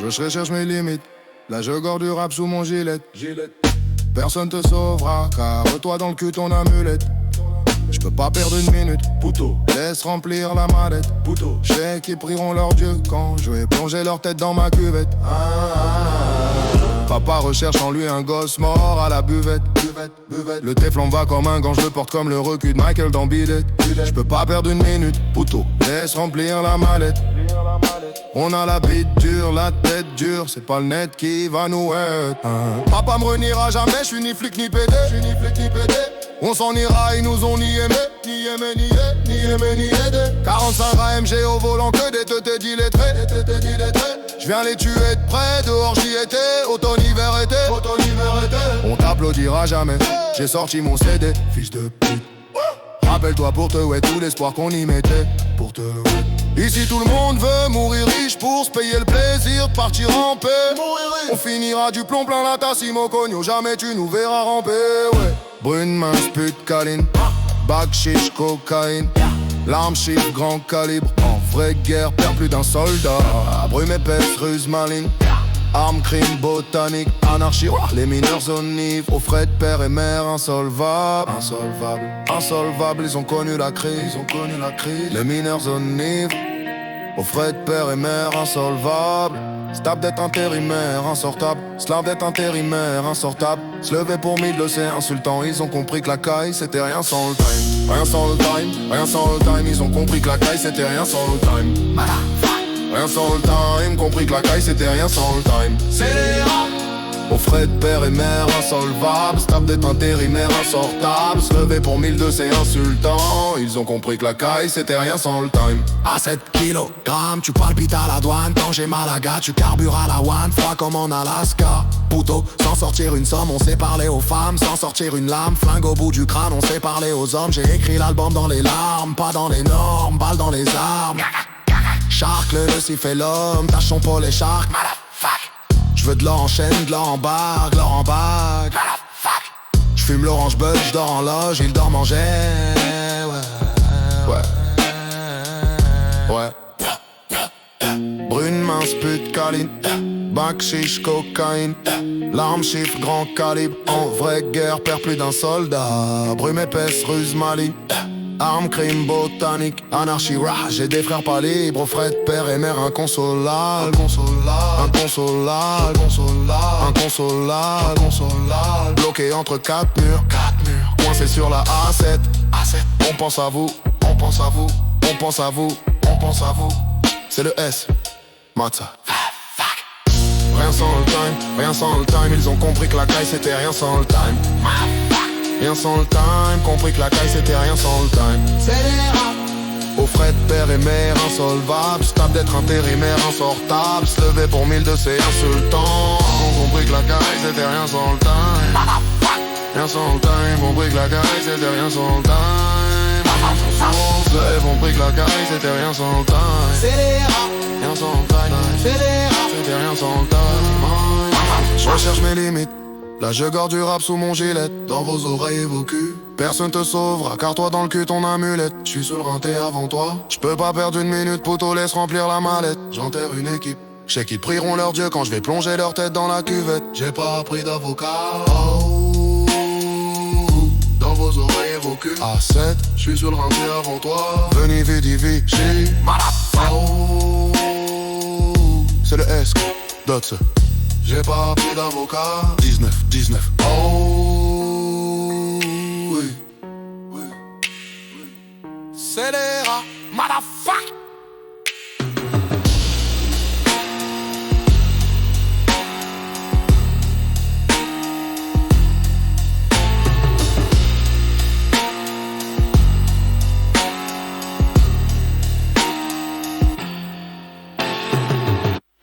Je recherche mes limites. Là je garde du rap sous mon gilet. Personne te sauvera, car toi dans le cul ton amulette. Je peux pas perdre une minute, Pouto, laisse remplir la mallette. pouto, Je sais qu'ils prieront leur Dieu quand je vais plonger leur tête dans ma cuvette. Papa recherche en lui un gosse mort à la buvette. Le téflon va comme un gant, je le porte comme le recul de Michael dans Bidet. Je peux pas perdre une minute, pouto, laisse remplir la mallette. On a la bite dure, la tête dure, c'est pas le net qui va nous être. Papa me reniera jamais, je suis ni flic ni pédé. On s'en ira, ils nous ont ni aimé, ni aidé. 45 AMG au volant, que des teutés d'illettrés. Je viens les tuer de près, dehors j'y étais, automne-hiver été. On t'applaudira jamais, j'ai sorti mon CD, fils de pute. Rappelle-toi pour te ouais tout l'espoir qu'on y mettait. Pour te ici tout le monde veut mourir riche pour se payer le plaisir de partir en paix. On finira du plomb plein la tasse, Cogno, jamais tu nous verras ramper, ouais. Brune mince pute câline, bac chiche cocaïne, l'arme chiffre grand calibre. En vraie guerre perd plus d'un soldat. Brume épaisse, ruse maligne, arme crime botanique, anarchie, les mineurs zonifs. Aux frais de père et mère insolvables. Insolvables, ils ont connu la crise, les mineurs zonifs. Aux frais de père et mère insolvables. Stable d'être intérimaire, insortable. Slave d'être intérimaire, insortable. Se lever pour 1000 c'est insultant. Ils ont compris que la caille c'était rien sans le time. Rien sans le time. Ils ont compris que la caille c'était rien sans le time. Rien sans le time. Compris que la caille c'était rien sans le time. C'est les rats. Aux frais de père et mère insolvables. Stable d'être intérimaire, insortable. Se lever pour 1000 c'est insultant. Ils ont compris que la caille c'était rien sans le time. À 7 kilogrammes, tu palpites à la douane. Quand j'ai mal à gars, tu carbures à la one. Froid comme en Alaska. Pouto, sans sortir une somme, on sait parler aux femmes. Sans sortir une lame, flingue au bout du crâne, on sait parler aux hommes. J'ai écrit l'album dans les larmes, pas dans les normes. Balle dans les armes. Shark, le fait l'homme, tâche son pôle et shark. J'veux de l'or en chaîne, de l'or en bague, l'or en bague. J'fume l'orange bud, j'dors en loge, il dort manger. Ouais. Brune mince pute câline, bac chiche cocaïne, l'arme chiffre grand calibre. En vraie guerre perd plus d'un soldat. Brume épaisse, ruse maligne, arme crime botanique, anarchie rah. J'ai des frères pas libres, frais de père et mère inconsolable. Inconsolable. Bloqué entre 4 murs, coincé sur la A7. On pense à vous, c'est le S, Matza. Rien sans le time, ils ont compris que la caille c'était rien sans le time. Rien sans le time, compris que la caille c'était rien sans le time. C'est les rats. Aux frais de père et mère insolvables. Stable d'être intérimaire, insortable. Se lever pour 1000 c'est insultant. On compris que la caille c'était rien sans le time. Rien sans le time, compris que la caille c'était rien sans le time. On se lève, compris que la caille c'était rien sans le time. C'est les rats. Rien sans le time, c'est les rats. C'était rien sans le time. Je recherche mes limites. Là je garde du rap sous mon gilet. Dans vos oreilles et vos culs, personne te sauvera, car toi dans le cul ton amulette. J'suis sur le rinté avant toi, j'peux pas perdre une minute, pouto laisse remplir la mallette. J'enterre une équipe, j'sais qu'ils prieront leur Dieu quand je vais plonger leur tête dans la cuvette. J'ai pas appris d'avocat, dans vos oreilles et vos culs. À 7, j'suis sur le rinté avant toi. Veni vidi vici, c'est le S, Dotze. J'ai pas appris d'avocat. 19 Oh